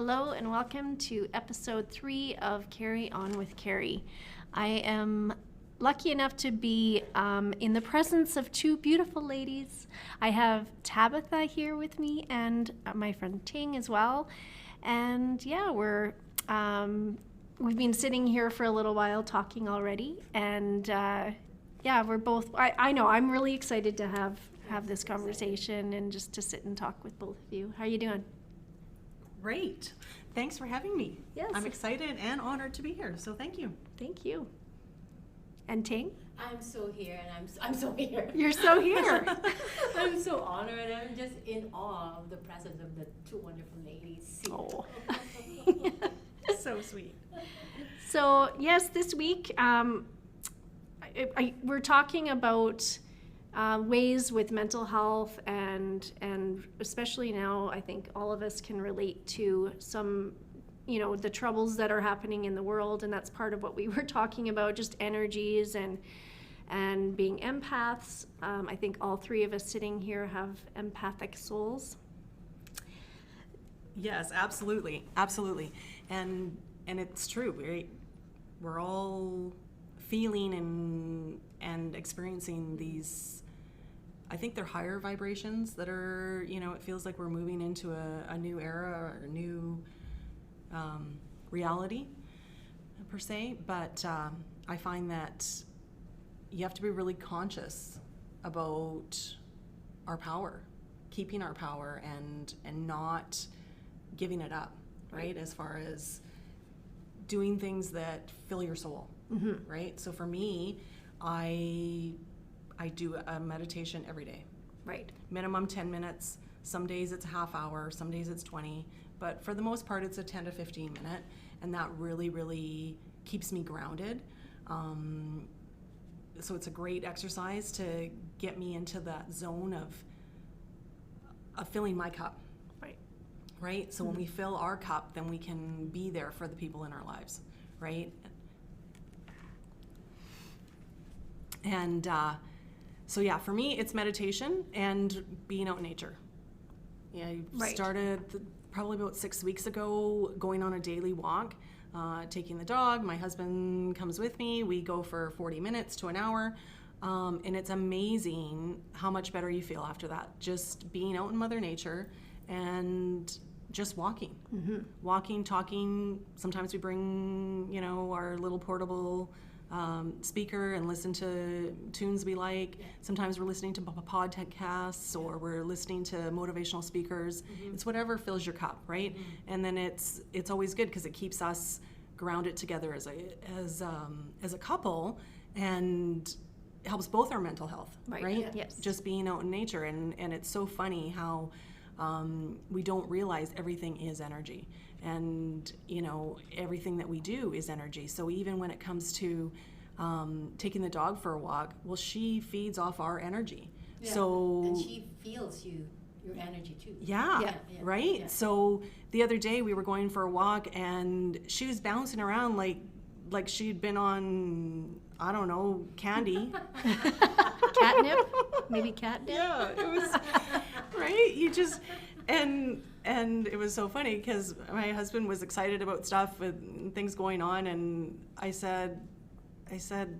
Hello and welcome to episode 3 of Carrie On With Carrie. I am lucky enough to be in the presence of 2 beautiful ladies. I have Tabatha here with me and my friend Ting as well. And yeah, we've been sitting here for a little while talking already. And we're both, I know, I'm really excited to have this conversation and just to sit and talk with both of you. How are you doing? Great. Thanks for having me. Yes. I'm excited and honored to be here, so thank you. Thank you. And Ting? I'm so here, and I'm so here. You're so here. I'm so honored. I'm just in awe of the presence of the 2 wonderful ladies. Oh. So sweet. So yes, this week we're talking about ways with mental health, and especially now, I think all of us can relate to some, the troubles that are happening in the world, and that's part of what we were talking about, just energies and being empaths. I think all 3 of us sitting here have empathic souls. Yes, absolutely, and it's true. We're all feeling and experiencing these. I think they're higher vibrations that are, it feels like we're moving into a new era or a new reality, per se. But I find that you have to be really conscious about our power, keeping our power and not giving it up, right? As far as doing things that fill your soul, right? So for me, I do a meditation every day. Right. Minimum 10 minutes. Some days it's a half hour, some days it's 20. But for the most part, it's a 10 to 15 minute. And that really, really keeps me grounded. So it's a great exercise to get me into that zone of filling my cup. Right? So when we fill our cup, then we can be there for the people in our lives, right? And so yeah, for me, it's meditation and being out in nature. Yeah, I started probably about 6 weeks ago, going on a daily walk, taking the dog. My husband comes with me. We go for 40 minutes to an hour. And it's amazing how much better you feel after that. Just being out in Mother Nature and just walking, talking. Sometimes we bring, our little portable speaker and listen to tunes we like. Sometimes we're listening to podcasts or we're listening to motivational speakers. It's whatever fills your cup, right? And then it's always good because it keeps us grounded together as a couple, and helps both our mental health, right? Yes. Just being out in nature, and it's so funny how we don't realize everything is energy, and everything that we do is energy. So even when it comes to taking the dog for a walk, well, she feeds off our energy. Yeah. So and she feels your energy too. Yeah. Right. Yeah. So the other day we were going for a walk, and she was bouncing around like she'd been on, I don't know, candy. Catnip? Maybe catnip? Yeah, it was, right? You just, and it was so funny because my husband was excited about stuff and things going on, and I said,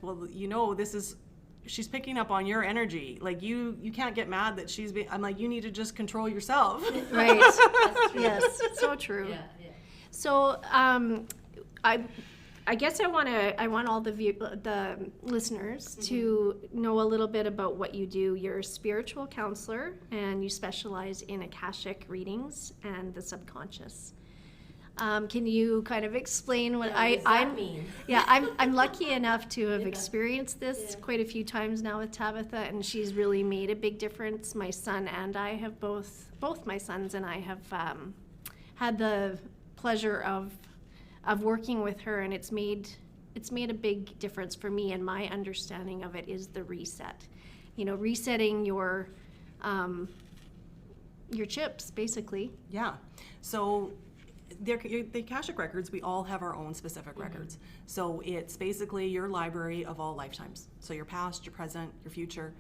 well, she's picking up on your energy. Like, you can't get mad that I'm like, you need to just control yourself. Right. That's true. Yes, so true. Yeah. So, I guess I want all the listeners to know a little bit about what you do. You're a spiritual counselor, and you specialize in Akashic readings and the subconscious. Can you kind of explain what I mean? Yeah, I'm lucky enough to have experienced this quite a few times now with Tabatha, and she's really made a big difference. My son and I have both my sons and I have had the pleasure of working with her, and it's made a big difference for me, and my understanding of it is the reset. Resetting your chips, basically. Yeah. So the Akashic Records, we all have our own specific records. So it's basically your library of all lifetimes. So your past, your present, your future.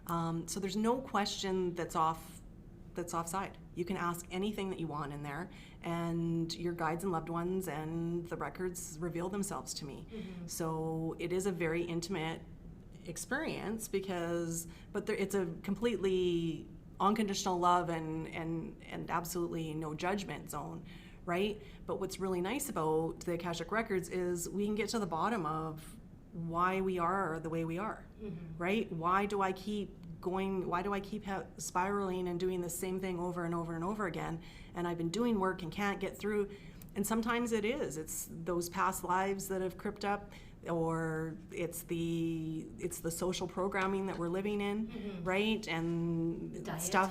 So there's no question that's off that's offside. You can ask anything that you want in there, and your guides and loved ones and the records reveal themselves to me. So it is a very intimate experience it's a completely unconditional love and absolutely no judgment zone, right? But what's really nice about the Akashic Records is we can get to the bottom of why we are the way we are, right? Why do I keep spiraling and doing the same thing over and over and over again? And I've been doing work and can't get through. And sometimes it's those past lives that have crept up, or it's the social programming that we're living in, right? And Diet. stuff.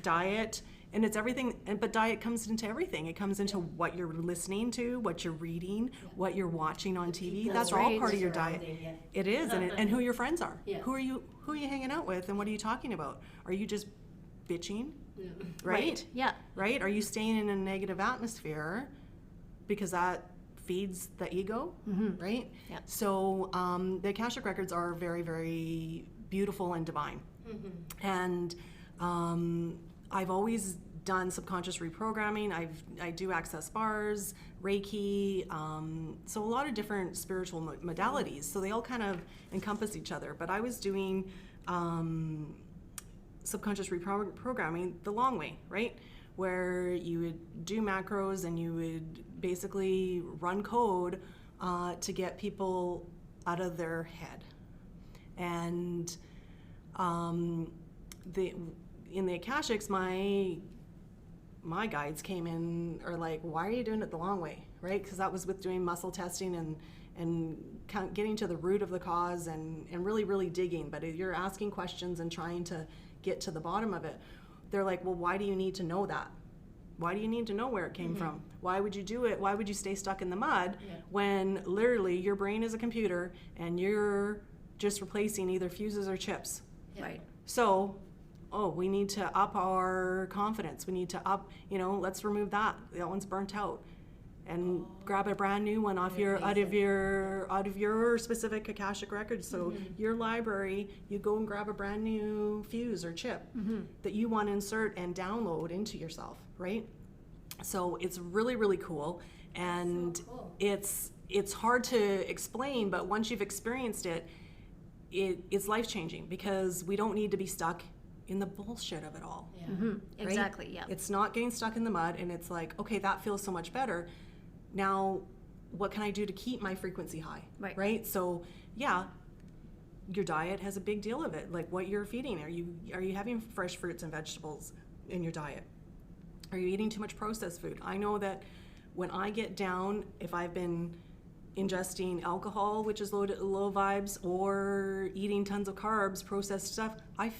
Diet, and it's everything. But diet comes into everything. It comes into what you're listening to, what you're reading, what you're watching on TV. People That's all part of your surrounding, diet. yeah. It is, and who your friends are. Yeah. Who are you hanging out with, and what are you talking about? Are you just bitching? Yeah. Right? Yeah. Right? Are you staying in a negative atmosphere because that feeds the ego, right? Yeah. So the Akashic Records are very, very beautiful and divine. And I've always done subconscious reprogramming. I do access bars, Reiki, so a lot of different spiritual modalities. So they all kind of encompass each other. But I was doing subconscious reprogramming the long way, right? Where you would do macros and you would basically run code to get people out of their head. And in the Akashics, my guides came in, or like, why are you doing it the long way, right? Because that was with doing muscle testing and getting to the root of the cause and really, really digging. But if you're asking questions and trying to get to the bottom of it, they're like, well, why do you need to know that? Why do you need to know where it came from? Why would you do it? Why would you stay stuck in the mud when literally your brain is a computer and you're just replacing either fuses or chips? Right. So, we need to up our confidence. We need to up, let's remove that. That one's burnt out. And grab a brand new one out of your specific Akashic records. So your library, you go and grab a brand new fuse or chip that you want to insert and download into yourself, right? So it's really, really cool. And So cool. it's hard to explain, but once you've experienced it, it's life-changing, because we don't need to be stuck in the bullshit of it all. Yeah. Right? Exactly, yeah. It's not getting stuck in the mud, and it's like, okay, that feels so much better. Now, what can I do to keep my frequency high? Right? So, yeah, your diet has a big deal of it. Like what you're feeding. Are you having fresh fruits and vegetables in your diet? Are you eating too much processed food? I know that when I get down, if I've been ingesting alcohol, which is low vibes, or eating tons of carbs, processed stuff, I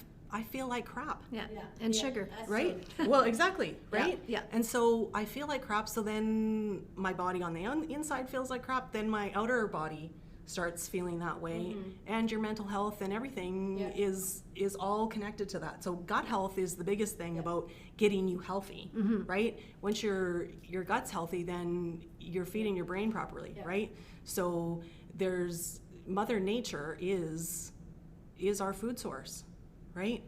feel like crap. Yeah. And sugar. That's Right? so- Well, exactly, right? Yeah. And so I feel like crap, so then my body on the inside feels like crap, then my outer body starts feeling that way, and your mental health and everything is all connected to that. So gut health is the biggest thing about getting you healthy, right? Once your gut's healthy, then you're feeding your brain properly, right? So there's Mother Nature is our food source, right?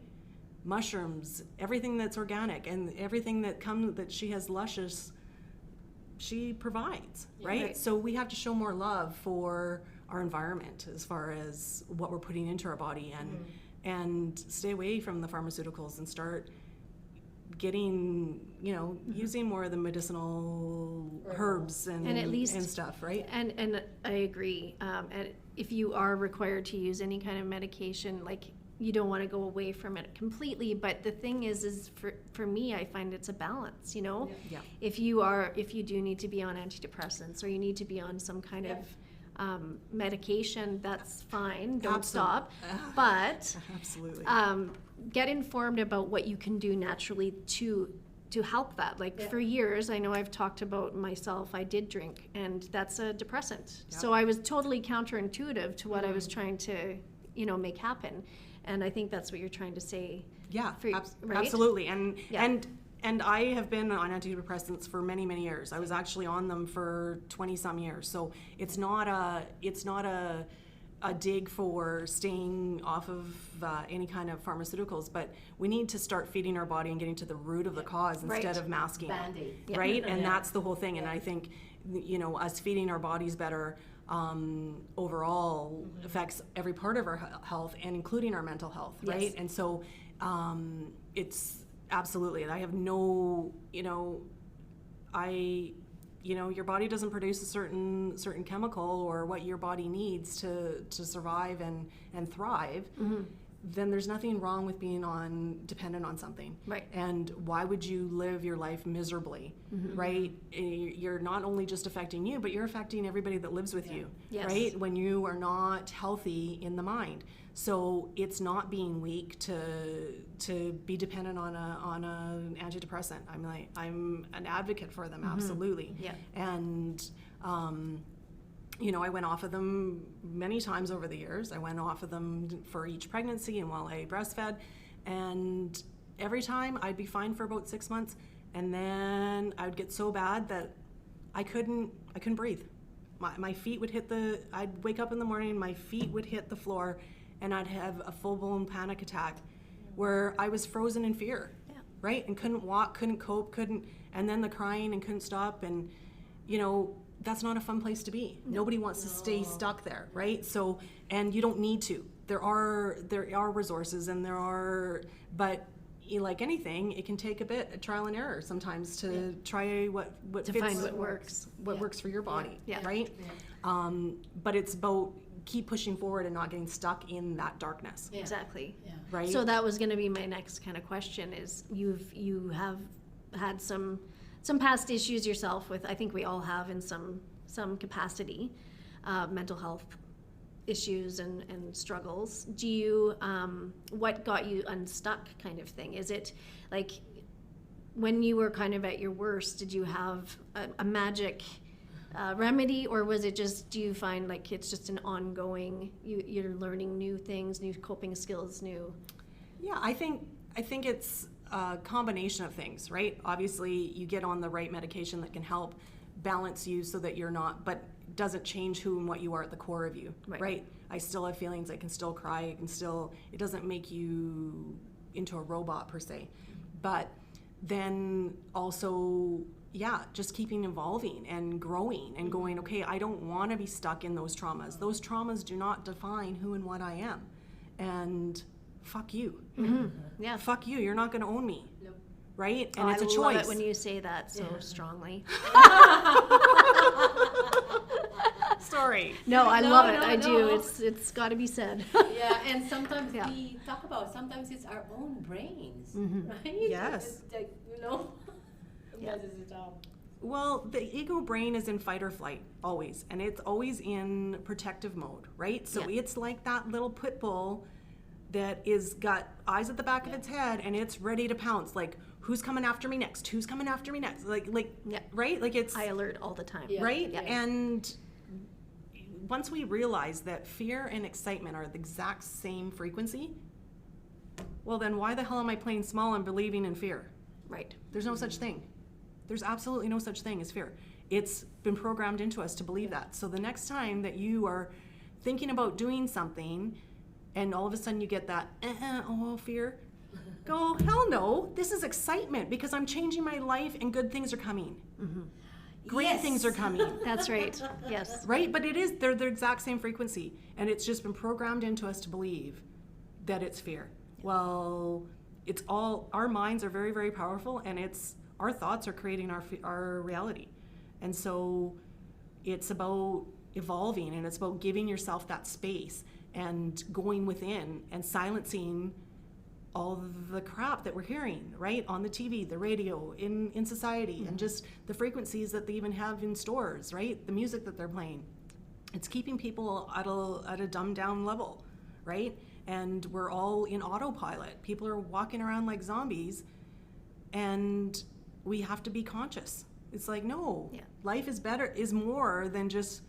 Mushrooms, everything that's organic, and everything that she has luscious, she provides, right? So we have to show more love for our environment as far as what we're putting into our body, and stay away from the pharmaceuticals and start getting, using more of the medicinal herbs and at least and stuff, right? And I agree. And if you are required to use any kind of medication, like, you don't want to go away from it completely, but the thing is for me, I find it's a balance, Yeah. If you do need to be on antidepressants, or you need to be on some kind of medication, that's fine, don't stop, but Absolutely. get informed about what you can do naturally to help that. Like for years, I know I've talked about myself, I did drink, and that's a depressant. So I was totally counterintuitive to what I was trying to, make happen. And I think that's what you're trying to say. Yeah, right? absolutely. And I have been on antidepressants for many, many years. I was actually on them for 20 some years. So it's not a a dig for staying off of any kind of pharmaceuticals, but we need to start feeding our body and getting to the root of the cause instead of masking Band-Aid. right? And that's the whole thing. And I think, you know, us feeding our bodies better overall affects every part of our health, and including our mental health, right? Yes. And so it's absolutely, I have no, your body doesn't produce a certain chemical or what your body needs to survive and thrive, then there's nothing wrong with being dependent on something. Right. And why would you live your life miserably, right? You're not only just affecting you, but you're affecting everybody that lives with you, Yes. right? When you are not healthy in the mind. So it's not being weak to be dependent on an antidepressant. I'm an advocate for them, absolutely. Yeah. And I went off of them many times over the years. I went off of them for each pregnancy and while I breastfed, and every time I'd be fine for about 6 months, and then I would get so bad that I couldn't breathe. My feet would I'd wake up in the morning and my feet would hit the floor, and I'd have a full-blown panic attack where I was frozen in fear, right? And couldn't walk, couldn't cope, and then the crying and couldn't stop, and that's not a fun place to be. Nobody wants to stay stuck there, right? So, and you don't need to. There are resources, and but like anything, it can take a trial and error sometimes to try what To fits, find what works. what works for your body, Yeah. right? But it's about keep pushing forward and not getting stuck in that darkness, Yeah. Exactly. Yeah. right? So that was going to be my next kind of question is you have had some past issues yourself with, I think we all have in some capacity, mental health issues and struggles. Do you, what got you unstuck kind of thing? Is it like when you were kind of at your worst, did you have a magic remedy, or was it just, do you find like it's just an ongoing, you're learning new things, new coping skills, new? Yeah, I think it's a combination of things, right? Obviously, you get on the right medication that can help balance you so that you're not, but doesn't change who and what you are at the core of you, right? I still have feelings, I can still cry, it doesn't make you into a robot per se. But then also, just keeping evolving and growing and going, okay, I don't want to be stuck in those traumas. Those traumas do not define who and what I am. And fuck you. Yeah. Fuck you. You're not going to own me. Nope. Right? And it's a I choice. love it when you say that so strongly. Sorry. No, I No, love it. no, I do. no. It's got to be said. Yeah, and sometimes Yeah. we talk about, sometimes it's our own brains, Mm-hmm. right? Yes. It's like, messes it up. Well, the ego brain is in fight or flight, always. And it's always in protective mode, right? So Yeah. it's like that little pit bull that is got eyes at the back of its head, and it's ready to pounce. Like, who's coming after me next? Who's coming after me next? Like, Yeah. right? Like it's... I alert all the time. Yeah. right? Yeah. And once we realize that fear and excitement are the exact same frequency, well, then why the hell am I playing small and believing in fear? Right. There's no such thing. There's absolutely no such thing as fear. It's been programmed into us to believe that. So the next time that you are thinking about doing something and all of a sudden you get that, fear, go, hell no, this is excitement because I'm changing my life and good things are coming. Great Yes. things are coming. That's right. Yes. Right? But they're the exact same frequency. And it's just been programmed into us to believe that it's fear. Well, it's all, our minds are very, very powerful, and our thoughts are creating our reality. And so it's about evolving, and it's about giving yourself that space and going within and silencing all the crap that we're hearing, right? On the TV, the radio, in society, and just the frequencies that they even have in stores, right? The music that they're playing. It's keeping people at a dumbed down level, right? And we're all in autopilot. People are walking around like zombies, and we have to be conscious. It's like, no, life is more than just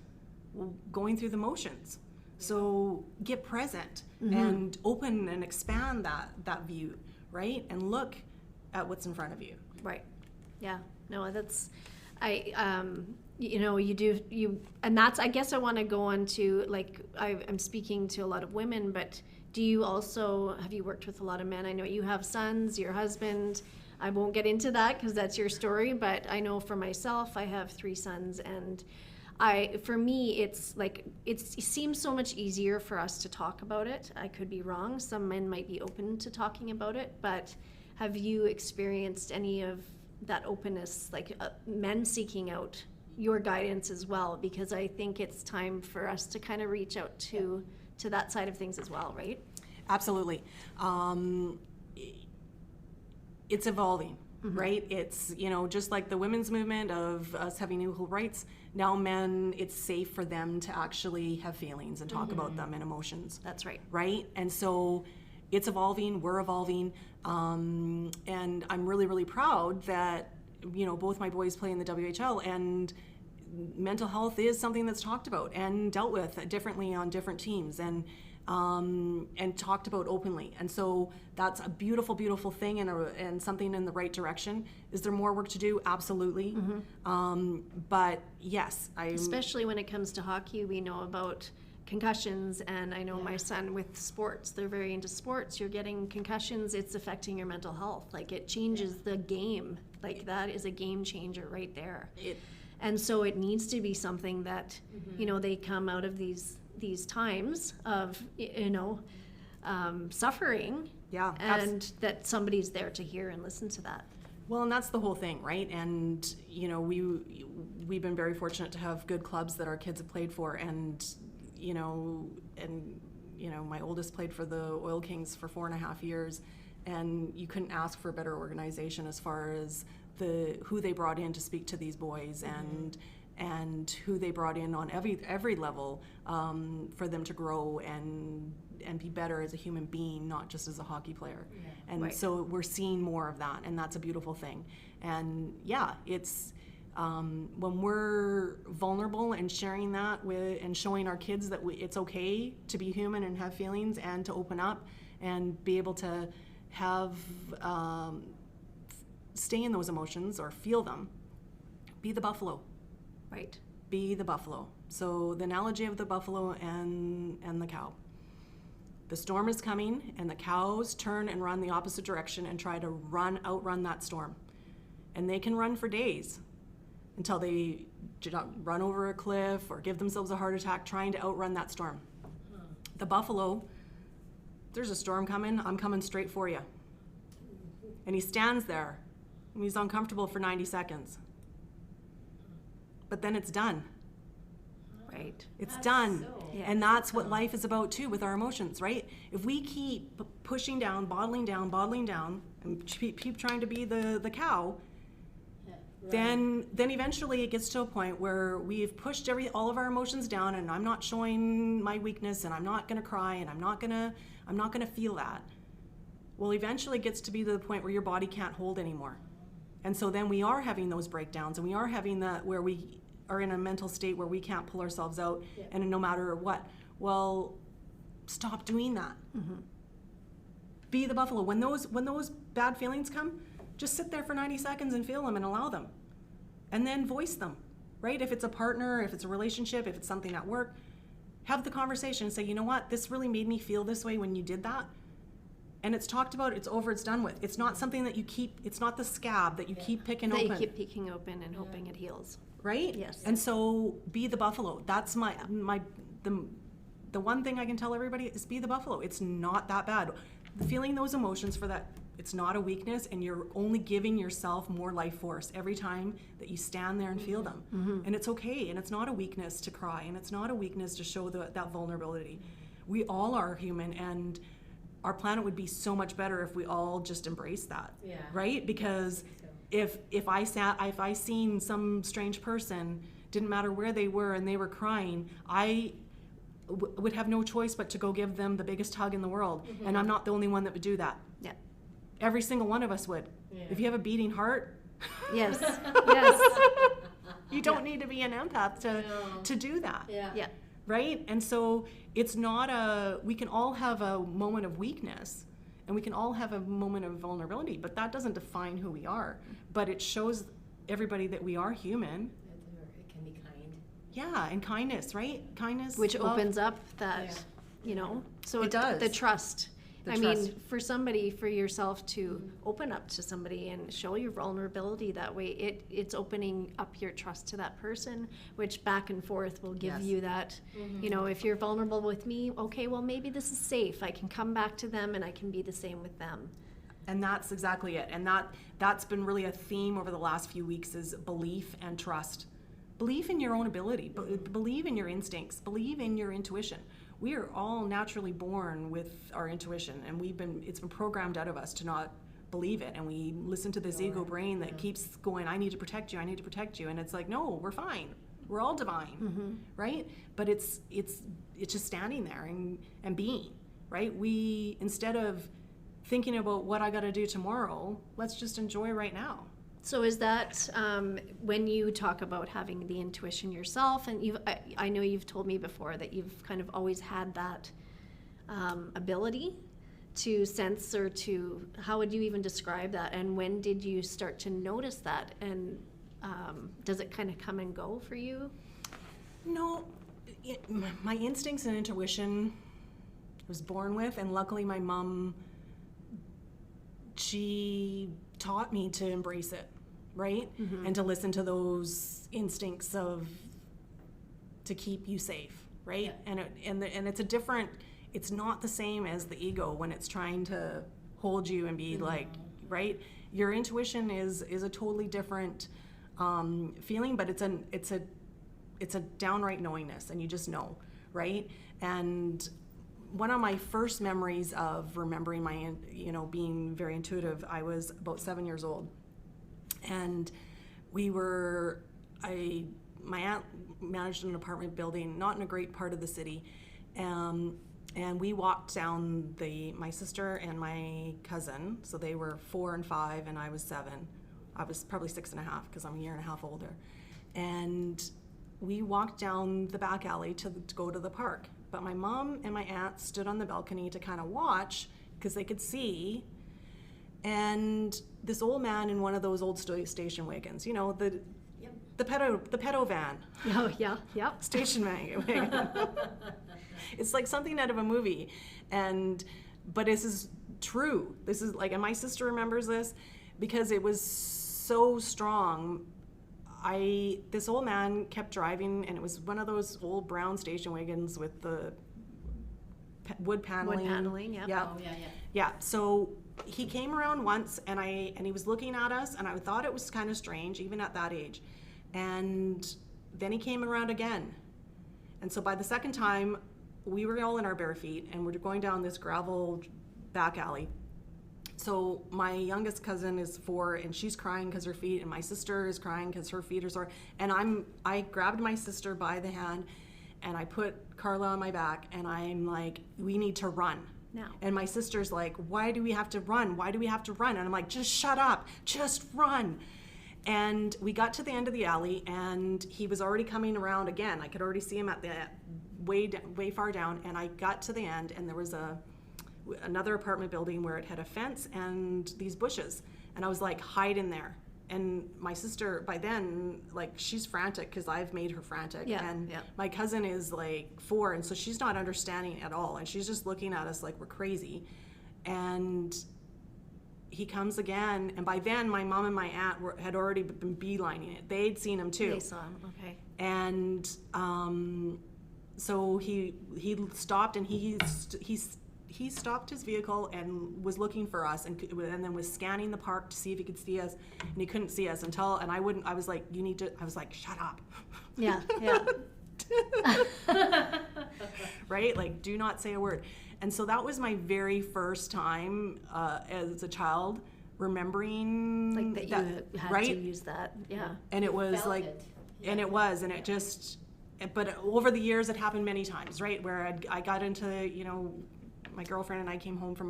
going through the motions. So get present and open and expand that view, right? And look at what's in front of you. Right. Yeah. No, that's, and that's, I guess I want to go on to, like, I'm speaking to a lot of women, but have you worked with a lot of men? I know you have sons, your husband. I won't get into that because that's your story, but I know for myself, I have 3 sons, and for me, it's like, it seems so much easier for us to talk about it. I could be wrong. Some men might be open to talking about it, but have you experienced any of that openness, like men seeking out your guidance as well? Because I think it's time for us to kind of reach out to that side of things as well, right? Absolutely. It's evolving, right? It's, just like the women's movement of us having equal rights, now men, it's safe for them to actually have feelings and talk about them and emotions. That's right. Right? And so it's evolving, we're evolving, and I'm really, really proud that, both my boys play in the WHL, and mental health is something that's talked about and dealt with differently on different teams, and talked about openly. And so that's a beautiful, beautiful thing, and something in the right direction. Is there more work to do? Absolutely. But yes, especially when it comes to hockey, we know about concussions, and I know my son with sports, they're very into sports. You're getting concussions, it's affecting your mental health. Like, it changes the game. Like, that is a game changer right there. And so it needs to be something that, they come out of these times of, suffering. Yeah. And that somebody's there to hear and listen to that. Well, and that's the whole thing, right? And, we've been very fortunate to have good clubs that our kids have played for, and, my oldest played for the Oil Kings for 4.5 years, and you couldn't ask for a better organization as far as who they brought in to speak to these boys, and who they brought in on every level, for them to grow and be better as a human being, not just as a hockey player. And so we're seeing more of that, and that's a beautiful thing. And it's when we're vulnerable and sharing that and showing our kids that it's okay to be human and have feelings, and to open up and be able to have stay in those emotions or feel them. Be the buffalo. Right. Be the buffalo. So the analogy of the buffalo and the cow. The storm is coming, and the cows turn and run the opposite direction and try to outrun that storm. And they can run for days until they run over a cliff or give themselves a heart attack trying to outrun that storm. The buffalo, there's a storm coming, I'm coming straight for you. And he stands there, and he's uncomfortable for 90 seconds. But then it's done. Right. It's done. And that's what life is about too, with our emotions, right? If we keep pushing down, bottling down, and keep trying to be the cow, then eventually it gets to a point where we've pushed all of our emotions down, and I'm not showing my weakness, and I'm not gonna cry, and I'm not gonna feel that. Well, eventually it gets to be to the point where your body can't hold anymore. And so then we are having those breakdowns, and we are having that where we are in a mental state where we can't pull ourselves out, and no matter what. Well, stop doing that. Be the buffalo. When those bad feelings come, just sit there for 90 seconds and feel them and allow them. And then voice them, right? If it's a partner, if it's a relationship, if it's something at work, have the conversation and say, you know what, this really made me feel this way when you did that. And it's talked about, it's over, it's done with. It's not something that you keep, it's not the scab that you keep picking open. That you keep picking open and hoping it heals. Right? Yes. And so be the buffalo. That's the one thing I can tell everybody is be the buffalo. It's not that bad. Feeling those emotions for that, it's not a weakness, and you're only giving yourself more life force every time that you stand there and feel them. And it's okay, and it's not a weakness to cry, and it's not a weakness to show that vulnerability. We all are human, and our planet would be so much better if we all just embraced that, right? Because if I seen some strange person, didn't matter where they were, and they were crying, I would have no choice but to go give them the biggest hug in the world. And I'm not the only one that would do that. Yeah. Every single one of us would. If you have a beating heart, yes, yes, you don't need to be an empath to do that. yeah. Right? And so it's not we can all have a moment of weakness, and we can all have a moment of vulnerability, but that doesn't define who we are. But it shows everybody that we are human. It can be Yeah, and kindness, right? Kindness, which love. opens up that, you know, so It does. the trust. The I trust. mean, for yourself to open up to somebody and show your vulnerability that way, it's opening up your trust to that person, which back and forth will give Yes. you that, you know, if you're vulnerable with me, okay, well, maybe this is safe. I can come back to them and I can be the same with them. And that's exactly it. And that's been really a theme over the last few weeks is belief and trust. Belief in your own ability, believe in your instincts, believe in your intuition. We are all naturally born with our intuition, and it's been programmed out of us to not believe it. And we listen to this ego brain that keeps going, I need to protect you, I need to protect you. And it's like, no, we're fine. We're all divine, right? But it's just standing there and being, right? We, instead of thinking about what I got to do tomorrow, let's just enjoy right now. So is that when you talk about having the intuition yourself, and I know you've told me before that you've kind of always had that ability to sense, or to, how would you even describe that? And when did you start to notice that? And does it kind of come and go for you? No, my instincts and intuition I was born with, and luckily my mom, she taught me to embrace it, right? And to listen to those instincts to keep you safe, right? Yeah. And it's not the same as the ego when it's trying to hold you and be like, right? Your intuition is a totally different feeling, but it's a downright knowingness, and you just know, right? And one of my first memories of remembering being very intuitive, I was about 7 years old, and my aunt managed an apartment building, not in a great part of the city, and we walked down my sister and my cousin, so they were 4 and 5, and I was 7. I was probably 6 and a half because I'm a year and a half older, and we walked down the back alley to go to the park. But my mom and my aunt stood on the balcony to kind of watch because they could see. And this old man in one of those old station wagons, you know, the pedo van. Oh, yeah. Station wagon. It's like something out of a movie. But this is true. This is like, and my sister remembers this because it was so strong. This old man kept driving, and it was one of those old brown station wagons with the wood paneling. Wood paneling, yeah. Yeah. Oh, yeah. Yeah. So he came around once, and he was looking at us, and I thought it was kind of strange, even at that age. And then he came around again. And so by the second time, we were all in our bare feet, and we're going down this gravel back alley. So my youngest cousin is 4, and she's crying because her feet, and my sister is crying because her feet are sore. And I grabbed my sister by the hand, and I put Carla on my back, and I'm like, we need to run. Now. And my sister's like, why do we have to run? Why do we have to run? And I'm like, just shut up, just run. And we got to the end of the alley, and he was already coming around again. I could already see him at the way far down, and I got to the end, and there was another apartment building where it had a fence and these bushes, and I was like, hide in there. And my sister, by then, like, she's frantic because I've made her frantic. And my cousin is like 4, and so she's not understanding at all, and she's just looking at us like we're crazy. And he comes again, and by then my mom and my aunt had already been beelining it. They'd seen him too. They saw him, okay. And so he stopped, and he stopped his vehicle and was looking for us, and then was scanning the park to see if he could see us, and he couldn't see us I was like, I was like, shut up. Yeah. Right? Like, do not say a word. And so that was my very first time as a child remembering Like that you had right? to use that, yeah. And it was Felt like, it. and it was, and it just, but over the years it happened many times, right? Where I got into, my girlfriend and I came home from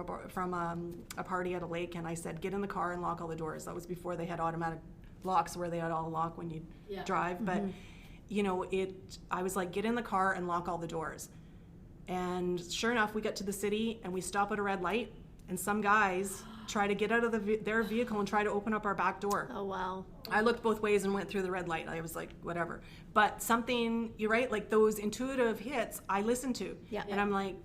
a party at a lake, and I said, get in the car and lock all the doors. That was before they had automatic locks where they had all lock when you drive. But, I was like, get in the car and lock all the doors. And sure enough, we got to the city, and we stop at a red light, and some guys try to get out of their vehicle and try to open up our back door. Oh, wow. I looked both ways and went through the red light. I was like, whatever. But something, you're right, like those intuitive hits I listened to. Yeah. And I'm like,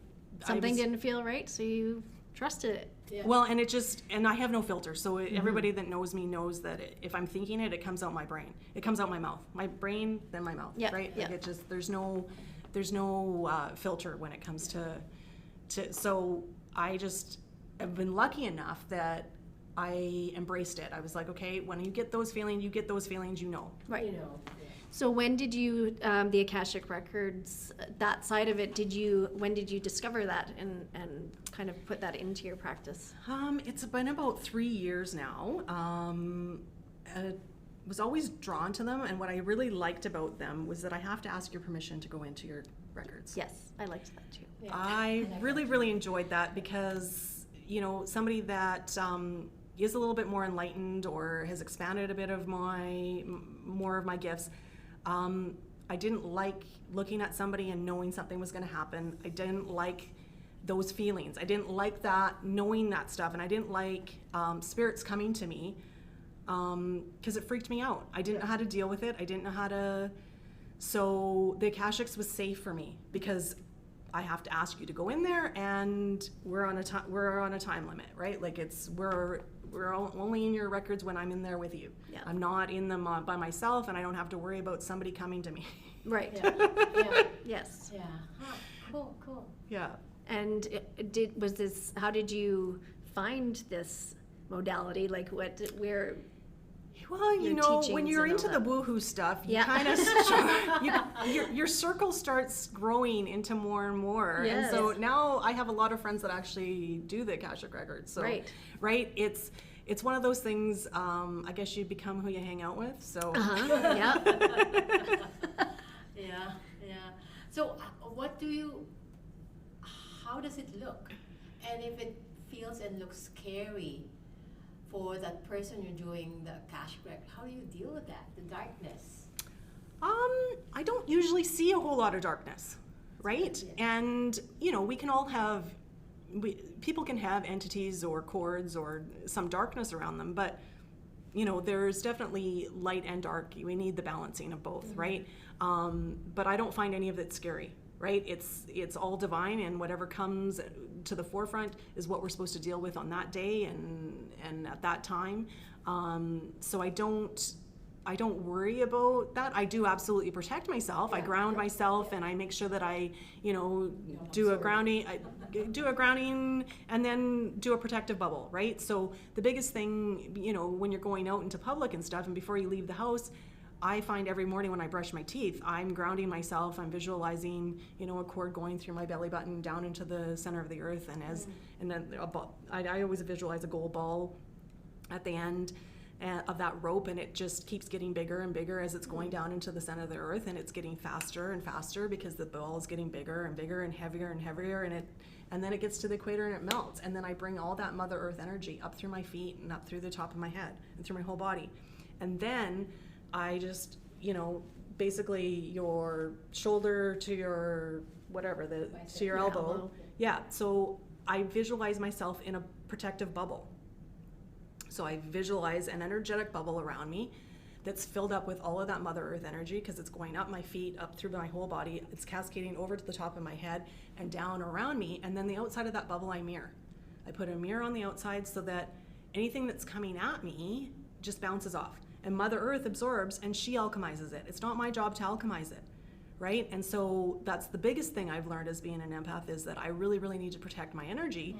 Something didn't feel right, so you trusted it. Yeah. well, and it just, and I have no filter. So everybody that knows me knows that if I'm thinking it, it comes out my brain. It comes out my mouth. My brain, then my mouth, Yeah, right? yeah. Like it just, there's no filter when it comes to, so I just have been lucky enough that I embraced it. I was like, okay, when you get those feelings, you know. Right. You know. Yeah. So when did you, the Akashic Records, that side of it, when did you discover that and kind of put that into your practice? It's been about 3 years now. I was always drawn to them, and what I really liked about them was that I have to ask your permission to go into your records. Yes, I liked that too. Yeah. I like really, that. really enjoyed that because, somebody that is a little bit more enlightened or has expanded a bit of more of my gifts, I didn't like looking at somebody and knowing something was going to happen. I didn't like those feelings. I didn't like that, knowing that stuff, and I didn't like spirits coming to me because it freaked me out. I didn't know how to deal with it. I didn't know how to. So the Akashics was safe for me because I have to ask you to go in there, and we're on a time limit, right? Like we're only in your records when I'm in there with you. Yeah. I'm not in them by myself, and I don't have to worry about somebody coming to me. Right. Yeah. Yeah. Yes. Yeah. Huh. Cool. Yeah. And how did you find this modality? Like where? Well, Your when teachings you're and into all the that. woohoo stuff, you Yeah. kind of your circle starts growing into more and more. Yes. And so now I have a lot of friends that actually do the Akashic Records. So, Right. It's one of those things. I guess you become who you hang out with. So. Uh-huh. Yeah. Yeah. So how does it look? And if it feels and looks scary for that person you're doing the Akashic record, how do you deal with that, the darkness? I don't usually see a whole lot of darkness, right? Yeah. And we can all have, people can have entities or cords or some darkness around them, but there's definitely light and dark. We need the balancing of both, Mm-hmm. right? But I don't find any of it scary, right? It's all divine, and whatever comes to the forefront is what we're supposed to deal with on that day and at that time. So I don't worry about that. I do absolutely protect myself. I ground myself, and I make sure that I, do a grounding. I do a grounding, and then do a protective bubble, right? So the biggest thing, when you're going out into public and stuff, and before you leave the house, I find every morning when I brush my teeth, I'm grounding myself. I'm visualizing, a cord going through my belly button down into the center of the earth, and then I always visualize a gold ball at the end of that rope, and it just keeps getting bigger and bigger as it's going down into the center of the earth, and it's getting faster and faster because the ball is getting bigger and bigger and heavier, and then it gets to the equator and it melts, and then I bring all that Mother Earth energy up through my feet and up through the top of my head and through my whole body, and then I just basically your shoulder to your whatever to your elbow. Yeah, so I visualize myself in a protective bubble. So I visualize an energetic bubble around me that's filled up with all of that Mother Earth energy because it's going up my feet, up through my whole body. It's cascading over to the top of my head and down around me. And then the outside of that bubble, I mirror. I put a mirror on the outside so that anything that's coming at me just bounces off. And Mother Earth absorbs and she alchemizes it. It's not my job to alchemize it, right? And so that's the biggest thing I've learned as being an empath is that I really, really need to protect my energy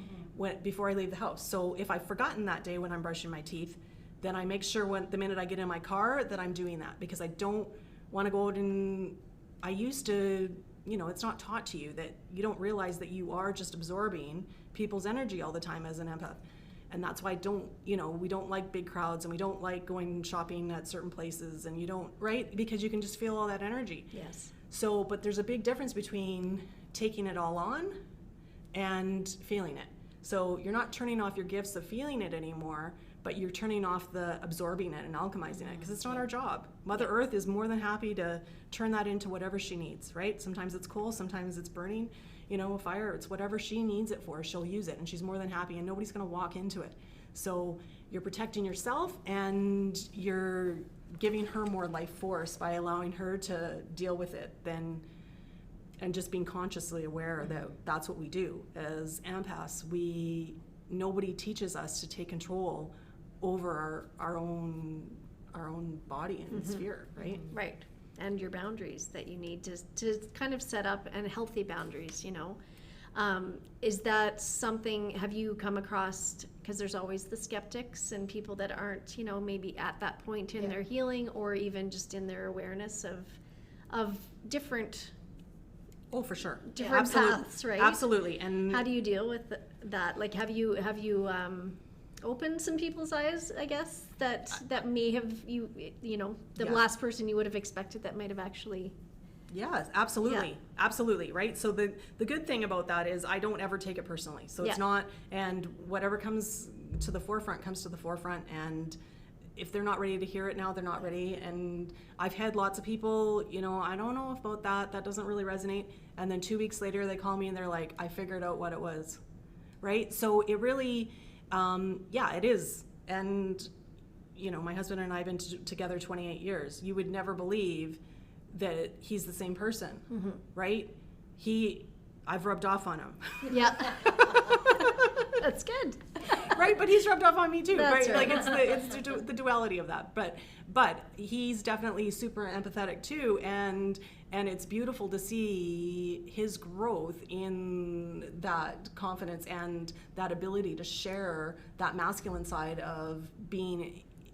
before I leave the house. So if I've forgotten that day when I'm brushing my teeth, then I make sure the minute I get in my car that I'm doing that because I don't want to go out and I used to, it's not taught to you that you don't realize that you are just absorbing people's energy all the time as an empath. And that's why we don't like big crowds and we don't like going shopping at certain places and you don't, right? Because you can just feel all that energy. Yes. So, but there's a big difference between taking it all on and feeling it. So you're not turning off your gifts of feeling it anymore, but you're turning off the absorbing it and alchemizing it, because it's not our job. Mother Earth is more than happy to turn that into whatever she needs, right? Sometimes it's coal, sometimes it's burning, fire, it's whatever she needs it for, she'll use it, and she's more than happy, and nobody's going to walk into it. So you're protecting yourself, and you're giving her more life force by allowing her to deal with it and just being consciously aware that that's what we do as empaths. Nobody teaches us to take control over our own body and sphere, right? Right. And your boundaries that you need to kind of set up, and healthy boundaries, Is that something, have you come across, because there's always the skeptics and people that aren't, maybe at that point in their healing, or even just in their awareness of different Oh, for sure. different paths, right? Absolutely. And how do you deal with that? Like, have you opened some people's eyes, I guess, that may have the last person you would have expected that might have actually. Yes, absolutely. Absolutely, right? So the good thing about that is I don't ever take it personally. So it's not, and whatever comes to the forefront comes to the forefront, and if they're not ready to hear it now, they're not ready. And I've had lots of people, I don't know about that doesn't really resonate. And then 2 weeks later they call me and they're like, I figured out what it was, right? So it really, it is. And, my husband and I have been together 28 years. You would never believe that he's the same person, right? I've rubbed off on him. Yeah. That's good. Right, but he's rubbed off on me too, That's right? right. Like it's the duality of that. But he's definitely super empathetic too, and it's beautiful to see his growth in that confidence and that ability to share that masculine side of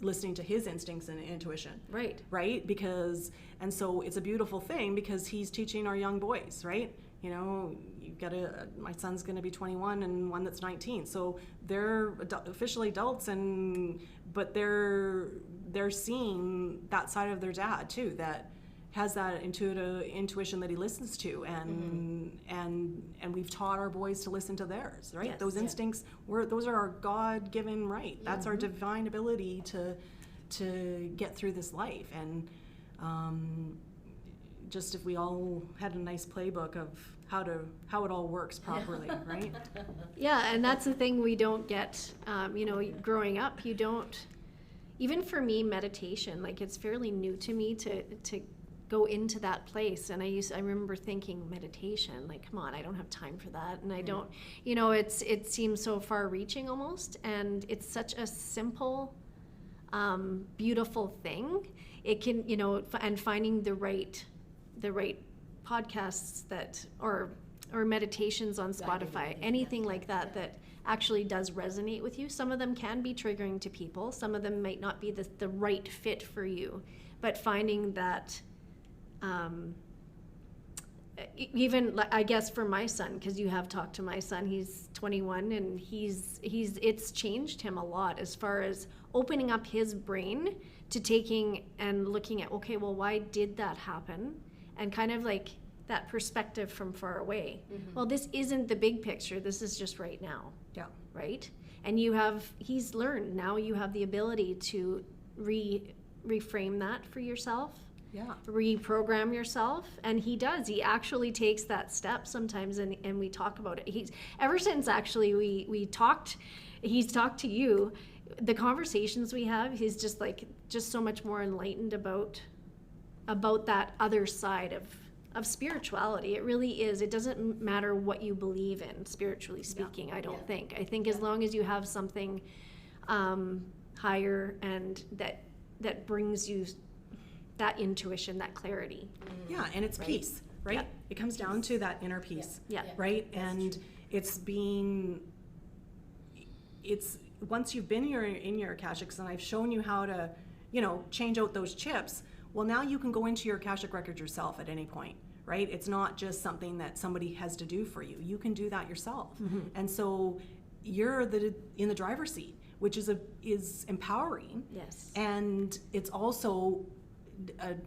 listening to his instincts and intuition. Right? Because, and so it's a beautiful thing because he's teaching our young boys, right? My son's going to be 21 and one that's 19. So they're officially adults, but they're seeing that side of their dad too, that has that intuition that he listens to, and we've taught our boys to listen to theirs, right? Yes. Those instincts, those are our God-given right. That's our divine ability to get through this life. And just if we all had a nice playbook of how it all works properly, right? Yeah, and that's the thing we don't get. Growing up, you don't. Even for me, meditation, like, it's fairly new to me to go into that place. And I remember thinking, meditation, like, come on, I don't have time for that. And I don't, it seems so far-reaching almost. And it's such a simple, beautiful thing. It can, and finding the right podcasts or meditations on Spotify, anything like that actually does resonate with you. Some of them can be triggering to people. Some of them might not be the right fit for you. But finding that, even, I guess, for my son, because you have talked to my son, he's 21, and it's changed him a lot as far as opening up his brain to taking and looking at, okay, well, why did that happen? And kind of like that perspective from far away. Well, this isn't the big picture. This is just right now. Yeah. Right? And he's learned. Now you have the ability to reframe that for yourself. Yeah. Reprogram yourself. And he does. He actually takes that step sometimes, and we talk about it. Ever since actually he's talked to you, the conversations we have, he's just so much more enlightened about that other side of spirituality. It really is. It doesn't matter what you believe in, spiritually speaking, I don't think. I think as long as you have something higher and that brings you that intuition, that clarity. Yeah, and it's peace, right? Yeah. It comes down to that inner peace, right? And it's once you've been in your Akashics, and I've shown you how to, change out those chips, well, now you can go into your Akashic Records yourself at any point, right? It's not just something that somebody has to do for you. You can do that yourself. And so you're in the driver's seat, which is empowering. Yes. And it's also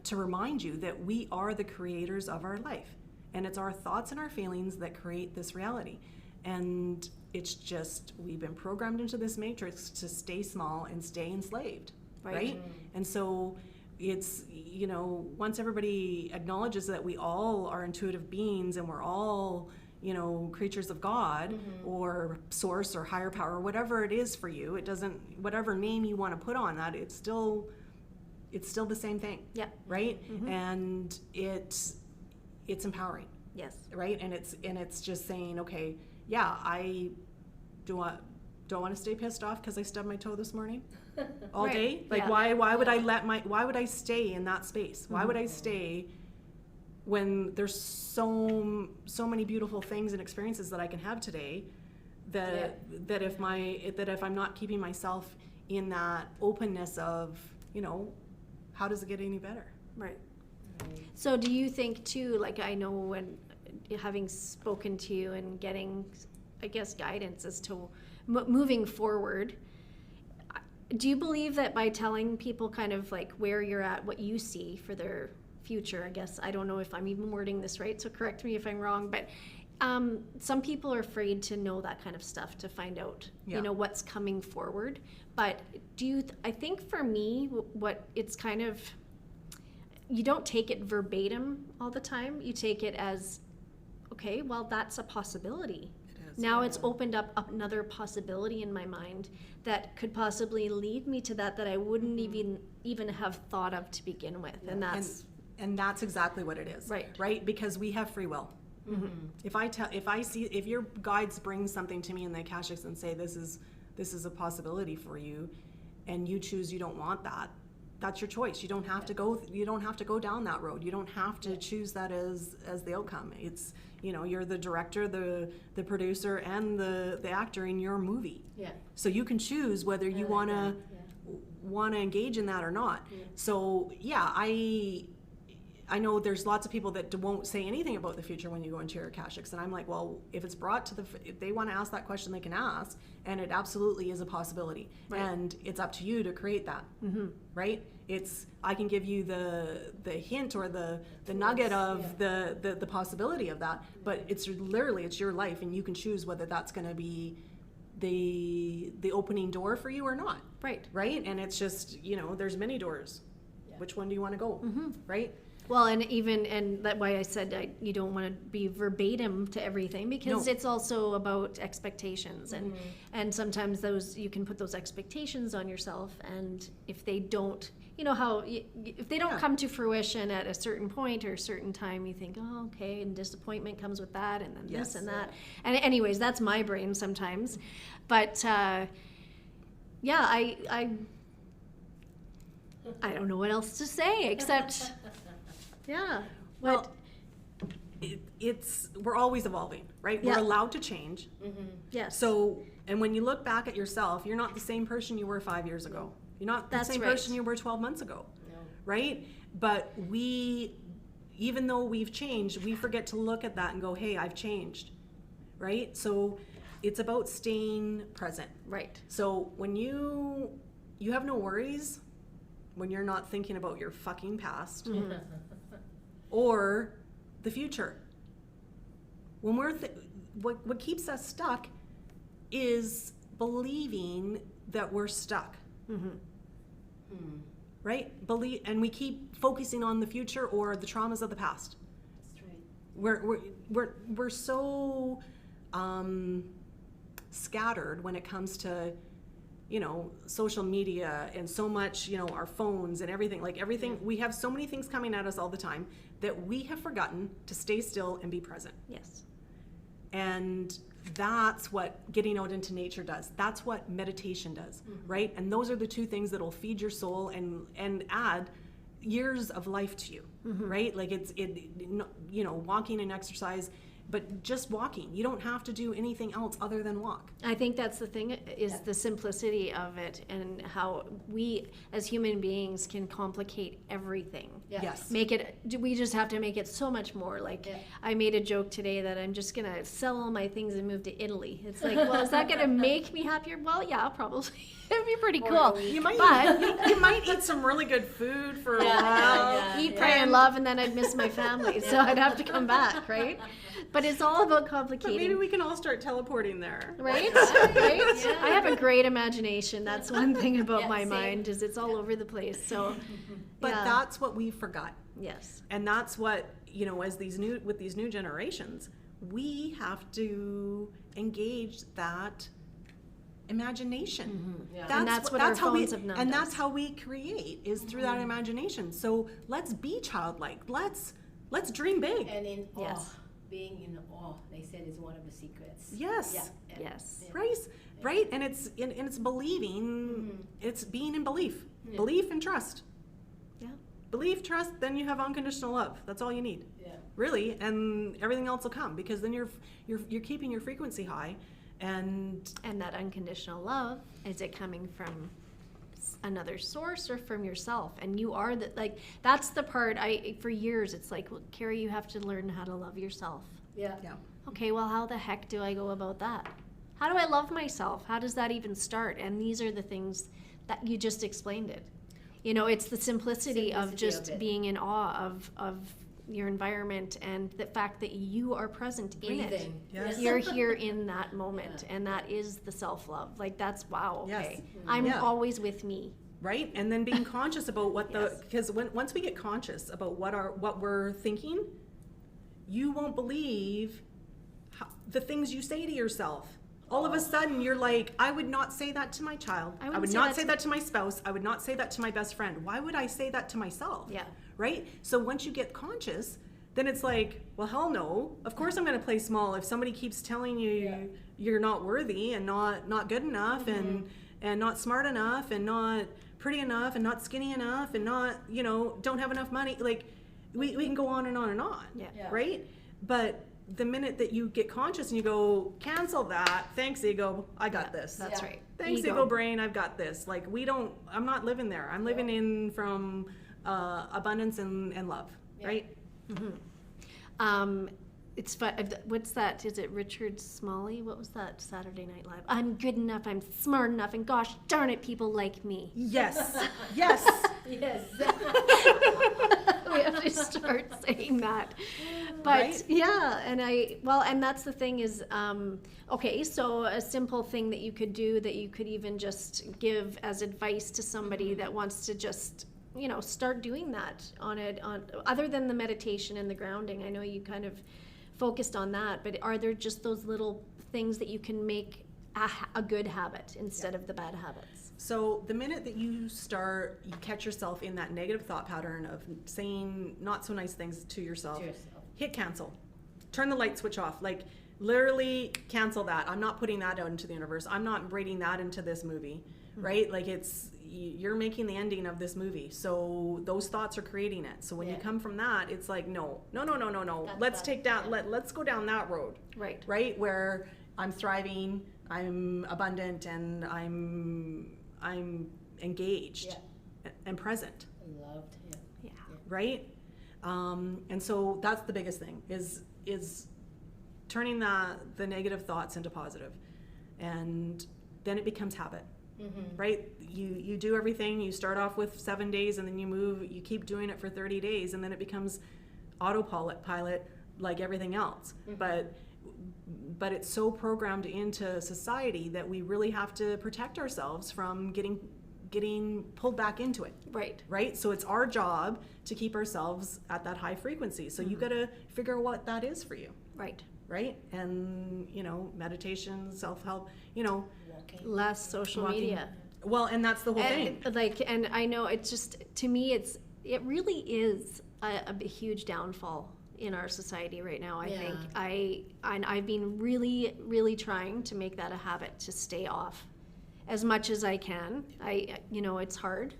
to remind you that we are the creators of our life. And it's our thoughts and our feelings that create this reality. And it's just, we've been programmed into this matrix to stay small and stay enslaved, right? And so it's, you know, once everybody acknowledges that we all are intuitive beings and we're all, you know, creatures of God or source or higher power, whatever it is for you, it doesn't, whatever name you want to put on that, it's still the same thing. Yeah. Right? And it's empowering. Yes. Right? And it's just saying, okay, yeah, I don't want to stay pissed off because I stubbed my toe this morning all day. Like, why would why would I stay in that space? Why would I stay when there's so many beautiful things and experiences that I can have today that if I'm not keeping myself in that openness of, you know, how does it get any better? Right. So do you think too, like, I know when having spoken to you and getting, I guess, guidance as to moving forward, do you believe that by telling people kind of like where you're at, what you see for their future, I guess, I don't know if I'm even wording this right, so correct me if I'm wrong, but some people are afraid to know that kind of stuff, to find out, you know, what's coming forward. But I think for me, what it's kind of, you don't take it verbatim all the time. You take it as, okay, well, that's a possibility. It is. Now it's opened up another possibility in my mind that could possibly lead me to that I wouldn't even have thought of to begin with. And that's exactly what it is. Right? Because we have free will. If your guides bring something to me in the Akashics and say this is a possibility for you, and you choose you don't want that, that's your choice. You don't have to go down that road. You don't have to choose that as the outcome. It's, you know, you're the director, the producer, and the actor in your movie. Yeah. So you can choose whether you want to engage in that or not. Yeah. So yeah, I know there's lots of people that won't say anything about the future when you go into your Akashics, and I'm like, well, if it's brought to if they want to ask that question, they can ask, and it absolutely is a possibility, and it's up to you to create that, right? I can give you the hint or the nugget of the possibility of that, but it's your life, and you can choose whether that's going to be the opening door for you or not, right? And it's just, you know, there's many doors. Which one do you want to go, right? Well, and that's why I said you don't want to be verbatim to everything, because it's also about expectations, and sometimes you can put those expectations on yourself, and if they don't, you know if they don't come to fruition at a certain point or a certain time, you think, oh, okay, and disappointment comes with that, and then this and that, and anyways, that's my brain sometimes, but I don't know what else to say except. Well, we're always evolving, right? We're allowed to change. Yes. So, and when you look back at yourself, you're not the same person you were 5 years ago. You're not the same person you were 12 months ago, right? But even though we've changed, we forget to look at that and go, hey, I've changed, right? So it's about staying present. Right. So when you have no worries when you're not thinking about your fucking past or the future. When we're what keeps us stuck is believing that we're stuck. Right? And we keep focusing on the future or the traumas of the past. That's right. We're so scattered when it comes to, you know, social media and so much, you know, our phones and everything, we have so many things coming at us all the time that we have forgotten to stay still and be present. Yes. And that's what getting out into nature does. That's what meditation does, right? And those are the two things that will feed your soul and add years of life to you, right? Like you know, walking and exercise, but just walking. You don't have to do anything else other than walk. I think that's the thing, is the simplicity of it, and how we as human beings can complicate everything. Yes. We just have to make it so much more. I made a joke today that I'm just going to sell all my things and move to Italy. It's like, well, is that going to make me happier? Well, yeah, probably. It'd be pretty cool. You might eat some really good food for a while. Eat, pray, and love, and then I'd miss my family. So I'd have to come back, right? But it's all about But complicating. maybe we can all start teleporting there. Right? Yeah. Right? Yeah. I have a great imagination. That's one thing about Yeah, my same. mind is it's all over the place. So, But yeah. that's what we forgot. Yes. And that's what, as with these new generations, we have to engage that imagination. Yeah. And that's what our how we, phones have numbed and us. that's how we create, is through that imagination. So let's be childlike. Let's dream big. And in awe, Yes. being in awe, they said is one of the secrets. Yes. Yeah. And- Yes. yeah. Right? And it's believing, it's being in belief. Yeah. Belief and trust. Yeah. Belief, trust, then you have unconditional love. That's all you need. Yeah. Really, and everything else will come, because then you're keeping your frequency high, and And that unconditional love, is it coming from another source or from yourself? And you are that's the part for years it's like, well, Carrie, you have to learn how to love yourself. Yeah. Okay, well, how the heck do I go about that? How do I love myself? How does that even start? And these are the things that you just explained it. It's the simplicity of Simplicity just of it. being in awe of your environment and the fact that you are present in it. Breathing. Yes. You're here in that moment, Yeah. and that is the self-love. That's wow, okay. Yes. I'm Yeah. always with me. right, and then being conscious about what Yes. because once we get conscious about what we're thinking, you won't believe the things you say to yourself. All of a sudden, you're like, I would not say that to my child. I I wouldn't would say not that say to- that to my spouse. I would not say that to my best friend. Why would I say that to myself? Yeah. Right? So once you get conscious, then it's like, well, hell no. Of course I'm going to play small. If somebody keeps telling you Yeah. you're not worthy and not good enough and not smart enough and not pretty enough and not skinny enough and not, don't have enough money, like we can go on and on and on. Yeah. Yeah. Right? But the minute that you get conscious and you go, cancel that, thanks ego, I got this. That's Yeah. right. Thanks ego brain, I've got this. Like I'm not living there. I'm living in from abundance and love, Yeah. right? It's fun. What's that? Is it Richard Smalley? What was that Saturday Night Live? I'm good enough, I'm smart enough, and gosh darn it, people like me. Yes, yes. Yes. We have to start saying that. But Right? yeah, and that's the thing is, okay, so a simple thing that you could do, that you could even just give as advice to somebody that wants to just, start doing that on other than the meditation and the grounding. I know you kind of focused on that, but are there just those little things that you can make a good habit instead of the bad habits? So the minute that you catch yourself in that negative thought pattern of saying not so nice things to yourself, To yourself. hit cancel. Turn the light switch off. Like literally cancel that. I'm not putting that out into the universe. I'm not bringing that into this movie, right? Like you're making the ending of this movie. So those thoughts are creating it. So when you Yeah. come from that, it's like, no. That's Let's bad. take down, Yeah. let's go down that road, Right. right? Where I'm thriving, I'm abundant, and I'm engaged and present, Loved him. Yeah. right? And so that's the biggest thing is turning the negative thoughts into positive, and then it becomes habit, right? You do everything. You start off with 7 days, and then you keep doing it for 30 days, and then it becomes autopilot like everything else. But it's so programmed into society that we really have to protect ourselves from getting pulled back into it. Right? So it's our job to keep ourselves at that high frequency. So you got to figure out what that is for you. Right? And, meditation, self-help, Walking. Less social Walking. media. well, and that's the whole thing. And I know it's just, to me, it really is a huge downfall in our society right now. I Yeah. think I've been really, really trying to make that a habit, to stay off as much as I can. It's hard.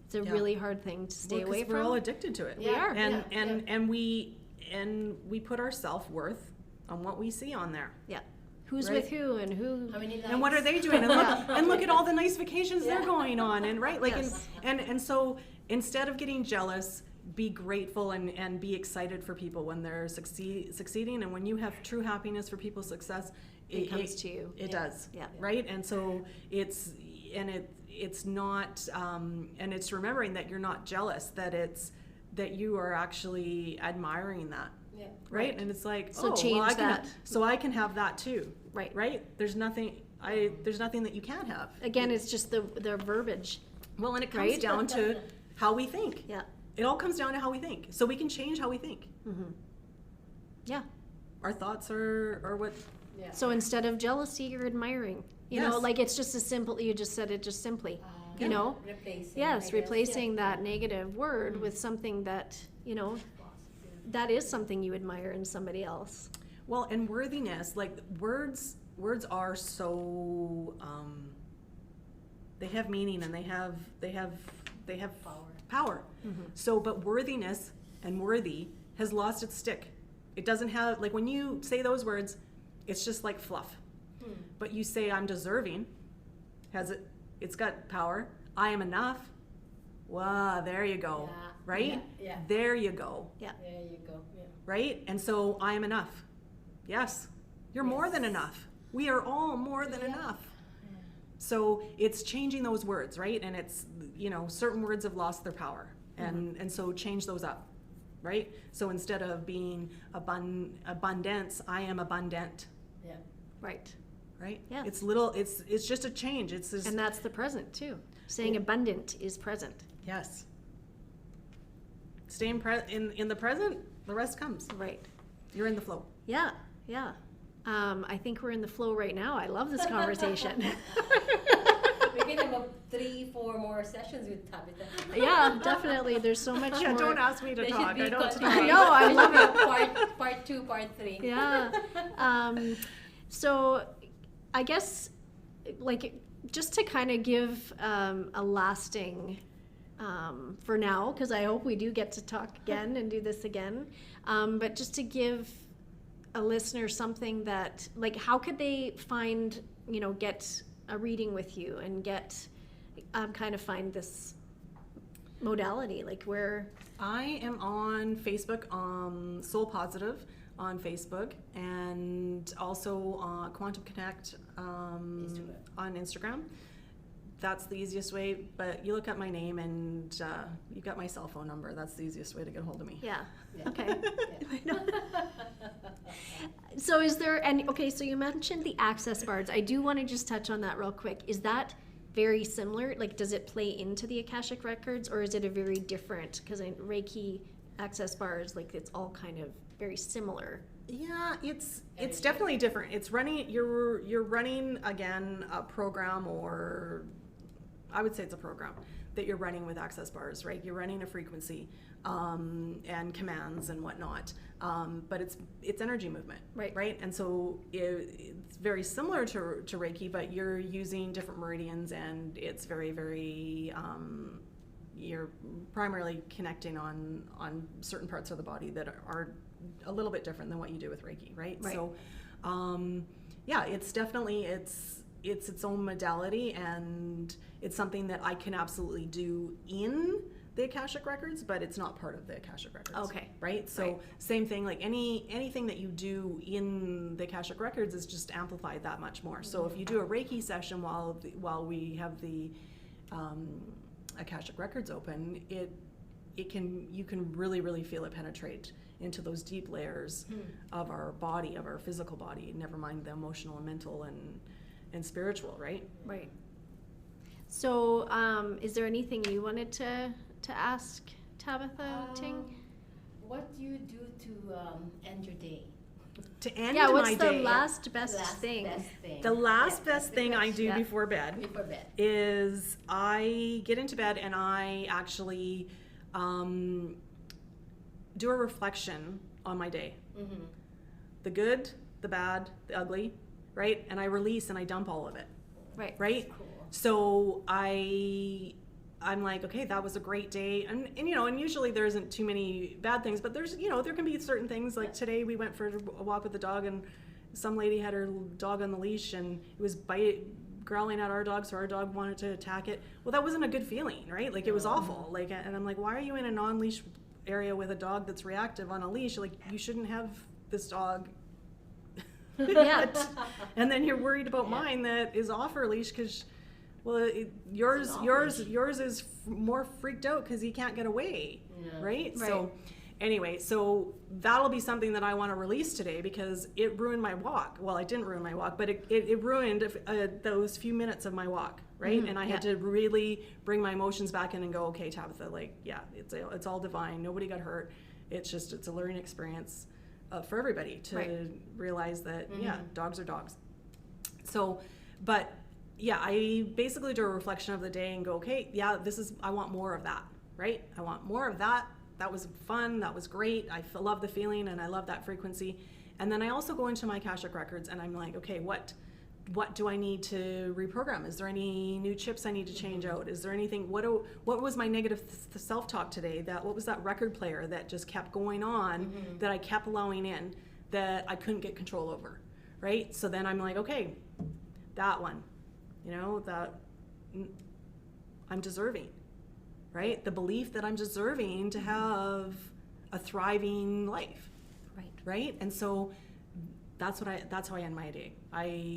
It's a Yeah. really hard thing to stay Well, 'cause away we're from. all addicted to it. We are. And we put our self-worth on what we see on there. Yeah. Who's Right. with who and who? How many likes? And what are they doing? And look at all the nice vacations they're going on, and right, like, Yes. and so instead of getting jealous, be grateful and be excited for people when they're succeeding, and when you have true happiness for people's success, It comes to you. It Yeah. does. Yeah. Right, and so it's not, and it's remembering that you're not jealous, that you are actually admiring that. Yeah. right? And it's like, So oh, change well, that. I can have that too, Right. right? There's nothing that you can't have. Again, it's just the verbiage. Well, and it comes Right? down to how we think. Yeah. It all comes down to how we think. So we can change how we think. Yeah. Our thoughts are what. Yeah. So instead of jealousy, you're admiring. You know, Yes. like it's just as simple. You just said it just simply. You Yeah. know. Replacing. Yes, I guess. replacing Yeah. that negative word with something that, you know, that is something you admire in somebody else. Well, and worthiness, like words are so they have meaning and they have power. So, but worthiness and worthy has lost its stick. It doesn't have, like when you say those words, it's just like fluff. But you say I'm deserving, it's got power. I am enough. Wow, there you go. Yeah. Right? Yeah. There you go. Yeah. There you go. Yeah. Right? And so I am enough. Yes. You're more than enough. We are all more than enough. So it's changing those words, right? And it's, you know, certain words have lost their power. And so change those up, right? So instead of being abundance, I am abundant, Yeah. Right. right? Yeah. It's just a change. It's this, And that's the present too. Saying abundant is present. yes. Staying in the present, the rest comes. Right. You're in the flow. Yeah. Yeah. I think we're in the flow right now. I love this conversation. We can have 3-4 more sessions with Tabitha. Yeah, definitely. There's so much Yeah, more. don't ask me to They talk. should be I don't talk. continuing. No, I love it. Part 2, part 3. Yeah. So I guess, like, just to kind of give a lasting, for now, because I hope we do get to talk again and do this again, but just to give a listener something that, like, how could they find, you know, get a reading with you and get, kind of find this modality, like where? I am on Facebook, Soul Positive on Facebook, and also Quantum Connect on Instagram. That's the easiest way, but you look up my name and you got my cell phone number. That's the easiest way to get hold of me. Yeah. Yeah. Okay. So is there, and okay, so you mentioned the access bars. I do want to just touch on that real quick. Is that very similar? Like, does it play into the Akashic Records, or is it a very different, because Reiki access bars, like, it's all kind of very similar. Yeah, it's definitely different. It's running, you're running, again, a program, or I would say it's a program that you're running with access bars, right? You're running a frequency and commands and whatnot, but it's energy movement, right? And so it's very similar to Reiki, but you're using different meridians, and it's very, very you're primarily connecting on certain parts of the body that are a little bit different than what you do with Reiki, right? So yeah, it's definitely it's its own modality, and it's something that I can absolutely do in the Akashic Records, but it's not part of the Akashic Records. Okay. Right? So same thing, like anything that you do in the Akashic Records is just amplified that much more. So if you do a Reiki session while we have the Akashic Records open, you can really, really feel it penetrate into those deep layers of our body, of our physical body, never mind the emotional and mental and spiritual, right? Right. So, is there anything you wanted to ask Tabitha, Ting? What do you do to end your day? To end Yeah, my what's the day, last best thing? the last Yeah, best that's thing the I do question. before bed Before bed. is I get into bed and I actually do a reflection on my day. Mm-hmm. The good, the bad, the ugly, right? And I release and I dump all of it, Right. right? Cool. So I'm like, okay, that was a great day. And you know, and usually there isn't too many bad things, but there's, you know, there can be certain things, like today we went for a walk with the dog, and some lady had her dog on the leash and it was growling at our dog, so our dog wanted to attack it. Well, that wasn't a good feeling, right? Like, it was awful. Like, and I'm like, why are you in a non-leash area with a dog that's reactive on a leash? Like, you shouldn't have this dog. Yeah. And then you're worried about mine that is off her leash because, well, yours is more freaked out because he can't get away, right? So, Anyway, so that'll be something that I want to release today because it ruined my walk. Well, it didn't ruin my walk, but it ruined those few minutes of my walk, right? And I had to really bring my emotions back in and go, okay, Tabitha, like, yeah, it's all divine. Nobody got hurt. It's a learning experience for everybody to realize that, yeah, dogs are dogs. So, but yeah, I basically do a reflection of the day and go, okay, yeah, I want more of that, right? I want more of that. That was fun. That was great. I love the feeling and I love that frequency. And then I also go into my Akashic Records and I'm like, okay, what do I need to reprogram? Is there any new chips I need to change out? Is there anything, what was my negative self-talk today? What was that record player that just kept going on that I kept allowing in that I couldn't get control over, right? So then I'm like, okay, that one, that I'm deserving. Right? The belief that I'm deserving to have a thriving life. Right? And so that's how I end my day.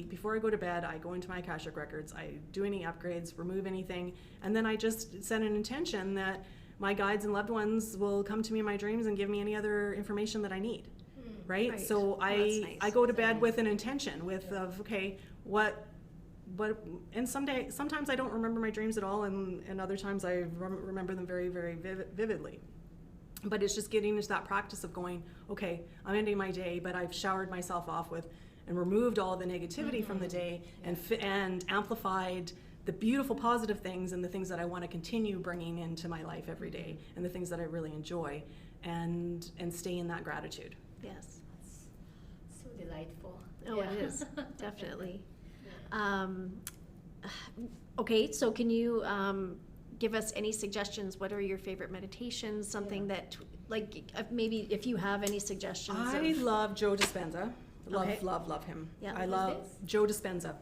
Before I go to bed, I go into my Akashic Records, I do any upgrades, remove anything, and then I just set an intention that my guides and loved ones will come to me in my dreams and give me any other information that I need. Right? So I go to bed with an intention okay, and sometimes I don't remember my dreams at all, and other times I remember them very, very vividly. But it's just getting into that practice of going, okay, I'm ending my day, but I've showered myself off with and removed all the negativity from the day and amplified the beautiful positive things and the things that I want to continue bringing into my life every day and the things that I really enjoy and stay in that gratitude. Yes. That's so delightful. Oh, it is, definitely. Okay, so can you give us any suggestions? What are your favorite meditations? Something that, like, maybe if you have any suggestions. I love Joe Dispenza. Love him. Yeah. I love Joe Dispenza.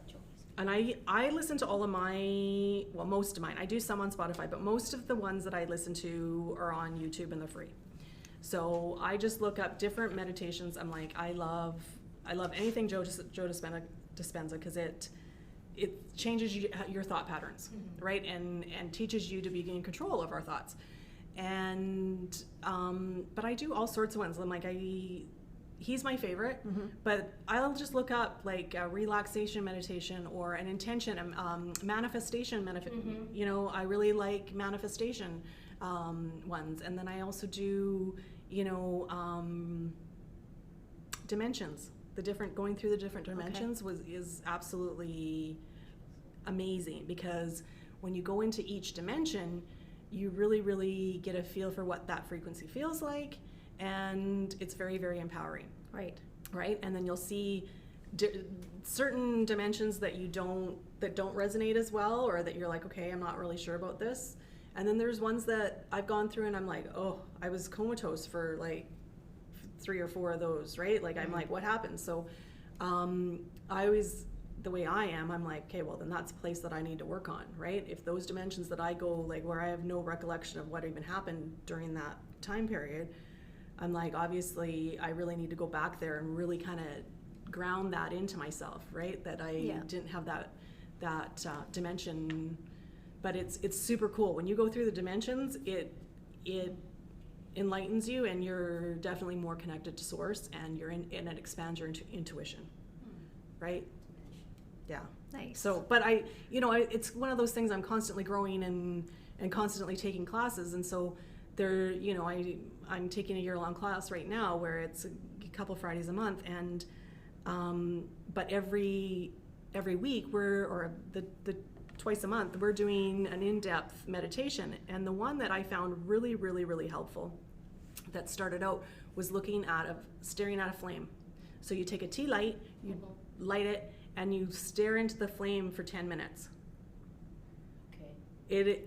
And I listen to all of most of mine. I do some on Spotify, but most of the ones that I listen to are on YouTube and they're free. So I just look up different meditations. I'm like, I love anything Joe Dispenza because it changes your thought patterns, right? And teaches you to be in control of our thoughts. And but I do all sorts of ones. I'm like, he's my favorite, but I'll just look up like a relaxation meditation or an intention, manifestation. I really like manifestation ones. And then I also do, dimensions. Going through the different dimensions is absolutely amazing because when you go into each dimension, you really, really get a feel for what that frequency feels like, and it's very, very empowering. Right? And then you'll see certain dimensions that don't resonate as well, or that you're like, okay, I'm not really sure about this. And then there's ones that I've gone through and I'm like, oh, I was comatose for like 3 or 4 of those, right? Like, I'm like, what happened? So the way I am, I'm like, okay, well, then that's a place that I need to work on, right? If those dimensions that I go, like, where I have no recollection of what even happened during that time period, I'm like, obviously, I really need to go back there and really kind of ground that into myself, right? That I didn't have that dimension. But it's super cool. When you go through the dimensions, it enlightens you, and you're definitely more connected to source, and and it expands your intuition, right? Yeah. Nice. So, but it's one of those things. I'm constantly growing and constantly taking classes, and so I'm taking a year-long class right now where it's a couple Fridays a month, and but every week the twice a month we're doing an in-depth meditation. And the one that I found really, really, really helpful that started out was staring at a flame. So you take a tea light, you light it, and you stare into the flame for 10 minutes. Okay.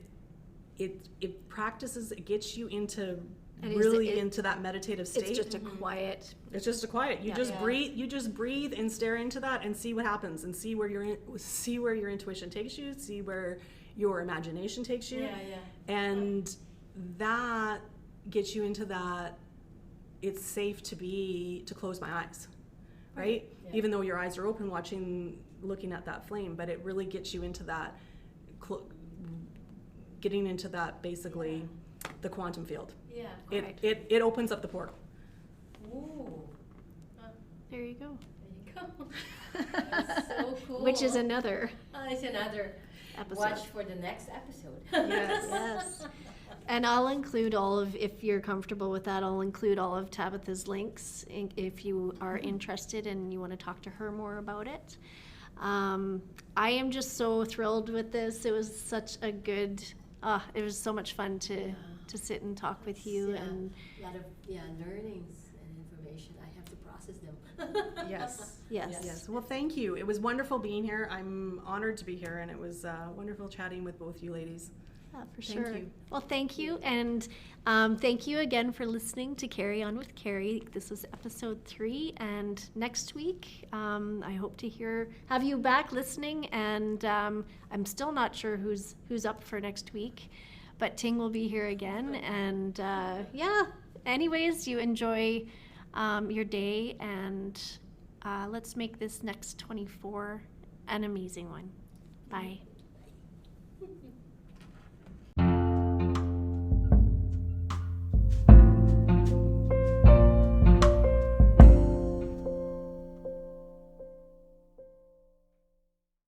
It practices, it gets you into into that meditative state. It's just a quiet. It's just a quiet. You just breathe and stare into that and see what happens, and see where your intuition takes you, see where your imagination takes you. And that gets you into that it's safe to close my eyes. Right? Yeah. Even though your eyes are open looking at that flame, but it really gets you into that getting into that, basically the quantum field. Yeah. It opens up the portal. Ooh. There you go. There you go. That's so cool. Which is another It's another episode. watch for the next episode. Yes. And I'll include all of, if you're comfortable with that, I'll include all of Tabitha's links if you are interested and you want to talk to her more about it. I am just so thrilled with this. It was such a good, it was so much fun to sit and talk with you. Yeah. And a lot of learnings and information. I have to process them. Yes. Well, thank you. It was wonderful being here. I'm honored to be here, and it was wonderful chatting with both you ladies. yeah, for Thank sure. you. Well, thank you. And thank you again for listening to Carry On With Carrie. This was episode 3. And next week, I hope to have you back listening. And I'm still not sure who's up for next week. But Ting will be here again. And anyways, you enjoy your day. And let's make this next 24 an amazing one. Bye.